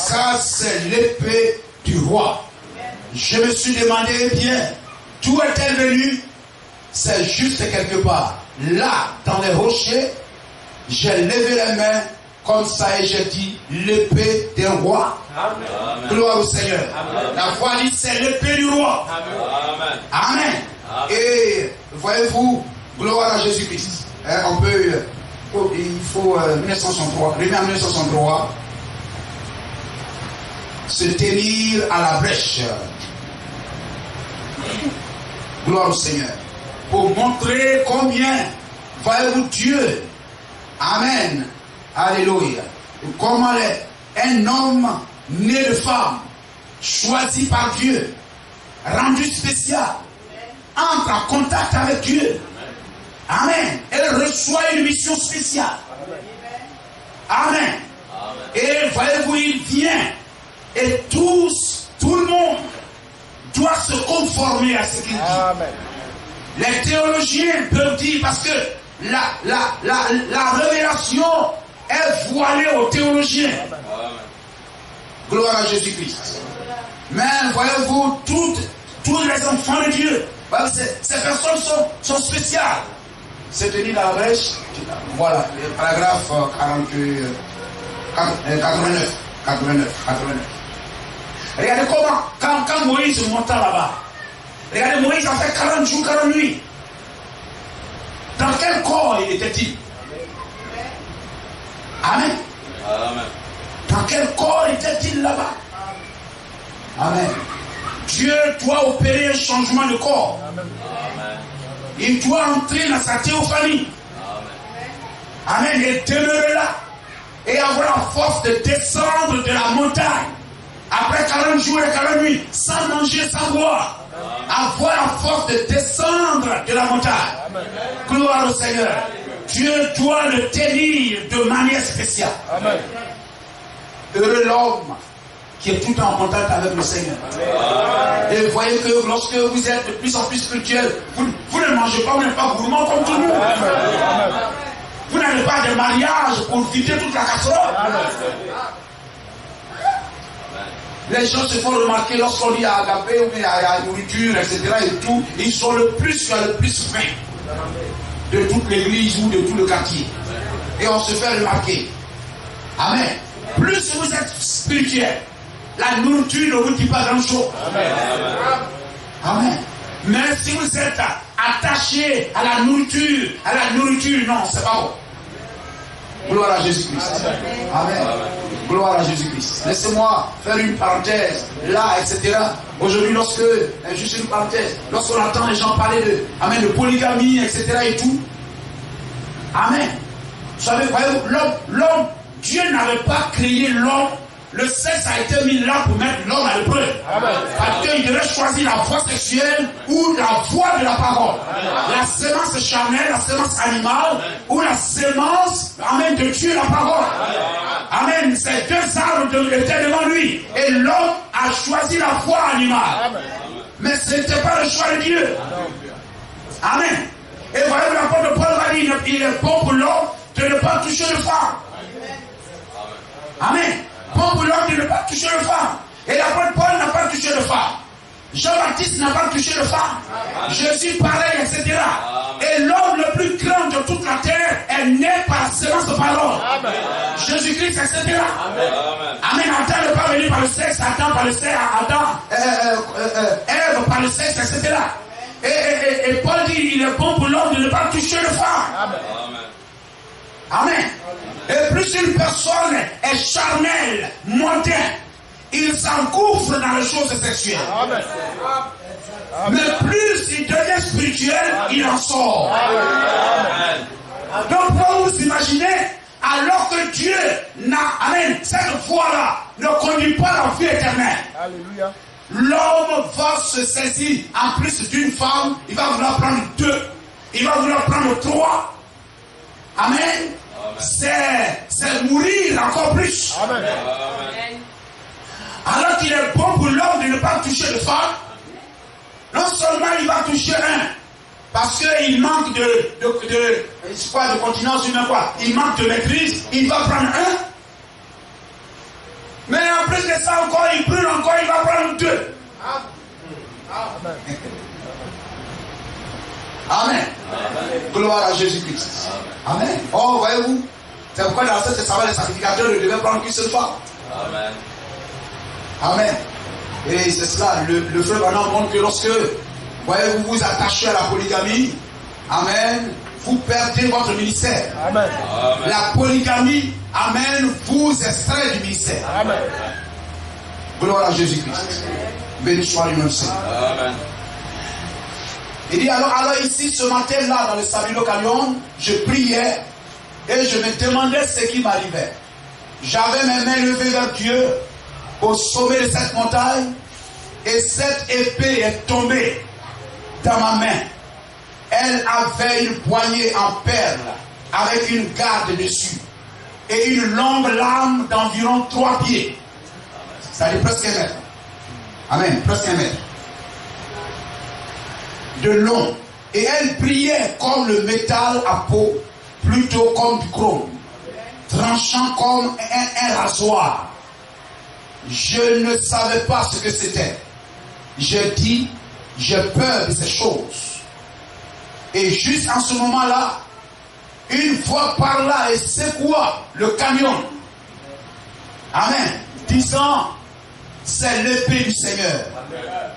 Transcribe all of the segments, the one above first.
Ça, c'est l'épée du roi. Je me suis demandé, bien, d'où est-elle venue? C'est juste quelque part. Là, dans les rochers, j'ai levé les mains comme ça et j'ai dit l'épée des rois. Amen. Gloire au Seigneur. Amen. La foi dit c'est l'épée du roi. Amen. Amen. Amen. Et voyez-vous, gloire à Jésus-Christ. On peut, il faut 1963, en 1963, se tenir à la brèche. Gloire au Seigneur. Pour montrer combien, voyez-vous, Dieu, Amen, Alléluia, comment un homme né de femme, choisi par Dieu, rendu spécial, entre en contact avec Dieu. Amen. Elle reçoit une mission spéciale. Amen. Et voyez-vous, il vient et tout le monde doit se conformer à ce qu'il dit. Amen. Les théologiens peuvent dire, parce que la révélation est voilée aux théologiens. Amen. Gloire à Jésus-Christ. Mais voyez-vous, tous les enfants de Dieu, ces personnes sont spéciales. C'est tenu dans la brèche. Voilà, le paragraphe 89. Regardez comment, quand Moïse monta là-bas, regardez, Moïse a fait 40 jours, 40 nuits. Dans quel corps était-il? Amen. Amen. Dans quel corps était-il là-bas? Amen. Dieu doit opérer un changement de corps. Amen. Il doit entrer dans sa théophanie. Amen. Amen. Et demeurer là. Et avoir la force de descendre de la montagne. Après 40 jours et 40 nuits, sans manger, sans boire. Avoir la force de descendre de la montagne. Amen. Gloire au Seigneur. Dieu doit le tenir de manière spéciale. Amen. Heureux l'homme qui est tout le temps en contact avec le Seigneur. Amen. Et vous voyez que lorsque vous êtes de plus en plus spirituel, vous ne mangez pas, vous n'êtes pas gourmand comme tout le monde. Amen. Vous n'avez pas de mariage pour vider toute la casserole. Amen. Les gens se font remarquer lorsqu'on dit à Agapé ou bien à la nourriture, etc. et tout, ils sont le plus faim de toute l'église ou de tout le quartier. Et on se fait remarquer. Amen. Plus vous êtes spirituel, la nourriture ne vous dit pas grand chose. Amen. Amen. Mais si vous êtes attaché à la nourriture, non, c'est pas bon. Gloire à Jésus-Christ. Amen. Amen. Gloire à Jésus-Christ. Laissez-moi faire une parenthèse là, etc. Aujourd'hui, juste une parenthèse, lorsqu'on entend les gens parler de polygamie, etc. et tout. Amen. Vous savez, l'homme, Dieu n'avait pas créé l'homme. Le sexe a été mis là pour mettre l'homme à l'épreuve. Parce qu'il devait choisir la voie sexuelle ou la voie de la parole. Amen. La sémence charnelle, la sémence animale ou la sémence, amen, de Dieu, la parole. Amen. Ces deux arbres étaient devant lui. Et l'homme a choisi la voie animale. Amen. Mais ce n'était pas le choix de Dieu. Amen. Et voyez, l'apôtre Paul va dire, il est bon pour l'homme de ne pas toucher le femme. Amen. Bon pour l'homme de ne pas toucher le femme. Et l'apôtre Paul n'a pas touché le femme. Jean-Baptiste n'a pas touché le femme. Jésus pareil, etc. Et l'homme le plus grand de toute la terre est né par la sémence de parole. Jésus-Christ, etc. Amen. Adam n'est pas venu par le sexe, Adam par le sexe, Ève par le sexe, etc. Et Paul dit, il est bon pour l'homme de ne pas toucher le femme. Amen. Et plus une personne est charnelle, mondaine, il s'engouffre dans les choses sexuelles. Amen. Mais plus il devient spirituel, il en sort. Amen. Donc pour vous imaginer, alors que Dieu cette foi-là ne conduit pas la vie éternelle. Alléluia. L'homme va se saisir en plus d'une femme, il va vouloir prendre 2, il va vouloir prendre 3. Amen. C'est mourir encore plus. Amen. Alors qu'il est bon pour l'homme de ne pas toucher de femme, non seulement il va toucher un, parce qu'il manque de continence, il manque de maîtrise, il va prendre un. Mais après plus que ça encore, il brûle encore, il va prendre 2. Amen. Gloire à Jésus-Christ. Amen. Oh, voyez-vous, c'est pourquoi dans l'Ancien Testament, les sacrificateurs ne devaient prendre qu'une seule femme. Amen. Amen. Et c'est cela, le frère Branham montre que lorsque, voyez-vous, vous attachez à la polygamie, amen, vous perdez votre ministère. Amen. La polygamie, amen, vous extrait du ministère. Amen. Gloire à Jésus-Christ. Béni soit le nom du Seigneur. Amen. Il dit alors ici, ce matin-là, dans le Sabino Canyon, je priais et je me demandais ce qui m'arrivait. J'avais mes mains levées vers Dieu au sommet de cette montagne et cette épée est tombée dans ma main. Elle avait une poignée en perles avec une garde dessus et une longue lame d'environ 3 pieds. C'est-à-dire presque 1 mètre. Amen, presque 1 mètre. De long. Et elle brillait comme le métal à peau, plutôt comme du chrome, tranchant comme un rasoir. Je ne savais pas ce que c'était. J'ai dit, j'ai peur de ces choses. Et juste en ce moment-là, une voix parla et secoua le camion. Amen. Disant, c'est l'épée du Seigneur. Amen.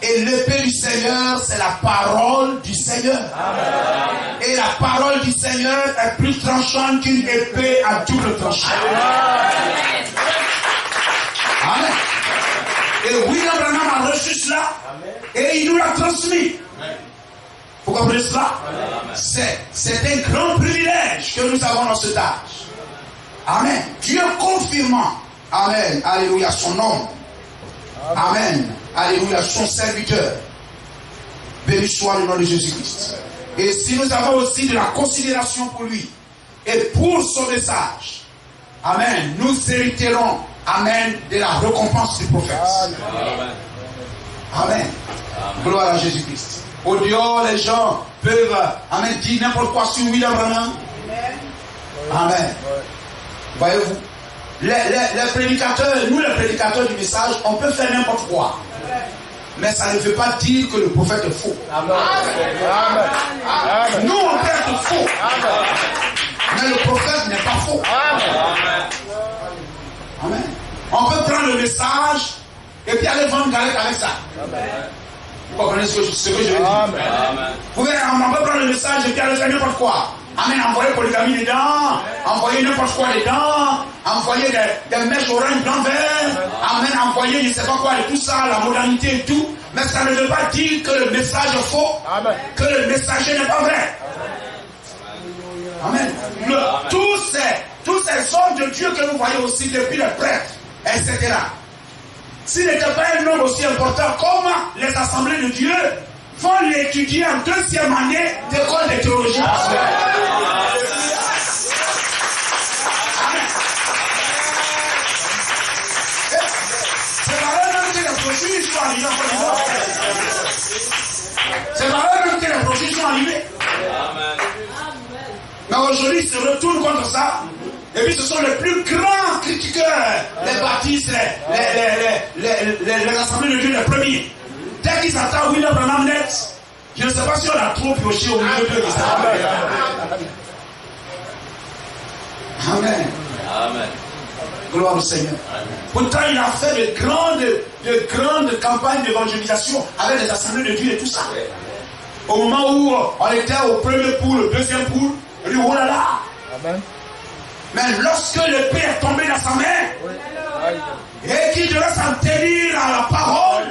Et l'épée du Seigneur, c'est la parole du Seigneur. Amen. Et la parole du Seigneur est plus tranchante qu'une épée à double tranchant. Amen. Amen. Et William Branham a reçu cela et il nous l'a transmis. Vous comprenez cela? C'est un grand privilège que nous avons dans cet âge. Amen. Dieu confirmant, amen, alléluia, son nom. Amen, alléluia, son serviteur. Béni soit le nom de Jésus-Christ. Et si nous avons aussi de la considération pour lui et pour son message, amen, nous hériterons, amen, de la récompense du prophète. Amen. Amen. Gloire à Jésus-Christ. Au dehors, les gens peuvent, amen, dire n'importe quoi sur William Branham. Amen. Voyez-vous, les prédicateurs, nous les prédicateurs du message, on peut faire n'importe quoi. Mais ça ne veut pas dire que le prophète est faux. Amen. Nous, on peut être faux. Mais le prophète n'est pas faux. Amen. On peut prendre le message et puis aller vendre galette avec ça. Vous comprenez ce que je veux dire? Vous voyez, on peut prendre le message et puis aller faire n'importe quoi. Amen, envoyer polygamie dedans, envoyer n'importe quoi dedans, envoyer des mèches orange blanc vert, amen, envoyer je ne sais pas quoi et tout ça, la modernité et tout. Mais ça ne veut pas dire que le message est faux, que le messager n'est pas vrai. Amen. Tous ces hommes de Dieu que vous voyez aussi depuis les prêtres, etc. S'il n'était pas un homme aussi important, comment les assemblées de Dieu vont l'étudier en 2e année d'école de théologie pastorale? C'est par eux-mêmes que les brochures sont arrivées en Côte d'Ivoire. C'est par eux-mêmes que les brochures sont arrivées. Mais aujourd'hui, ils se retournent contre ça. Et puis ce sont les plus grands critiqueurs, les baptistes, les assemblées de Dieu, les premiers. Dès qu'ils attendent William Branham net, je ne sais pas si on a trop pioché au milieu de l'Islam. Amen. Amen. Gloire au Seigneur. Pourtant, il a fait de grandes campagnes d'évangélisation avec les assemblées de Dieu et tout ça. Au moment où on était au premier pool, au deuxième pool, il dit, oh là là. Amen. Mais lorsque l'épée est tombée dans sa main, et qu'il devait s'en tenir à la parole,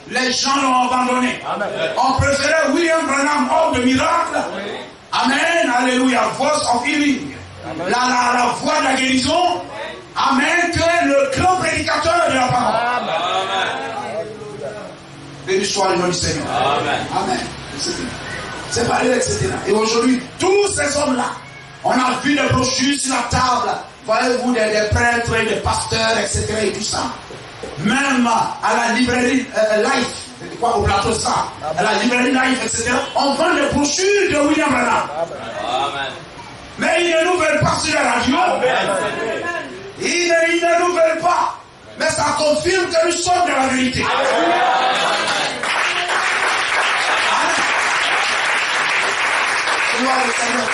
les gens l'ont abandonné. Amen. On préférait William Branham, homme de miracle. Amen, alléluia, voice of healing. La voix de la guérison. Amen, que le grand prédicateur de la parole. Amen. Béni soit le nom du Seigneur. Amen. Amen. C'est pas eux, etc. Et aujourd'hui, tous ces hommes-là, on a vu des brochures sur la table. Voyez-vous, des prêtres, des pasteurs, etc. et tout ça. Même à la librairie Life, au plateau ça, à la librairie Life, etc. On vend des brochures de William Branham. Amen. Mais ils ne nous veulent pas sur la radio. Ils ne nous veulent pas. confirme que nous sommes dans la vérité. Gloire au Seigneur.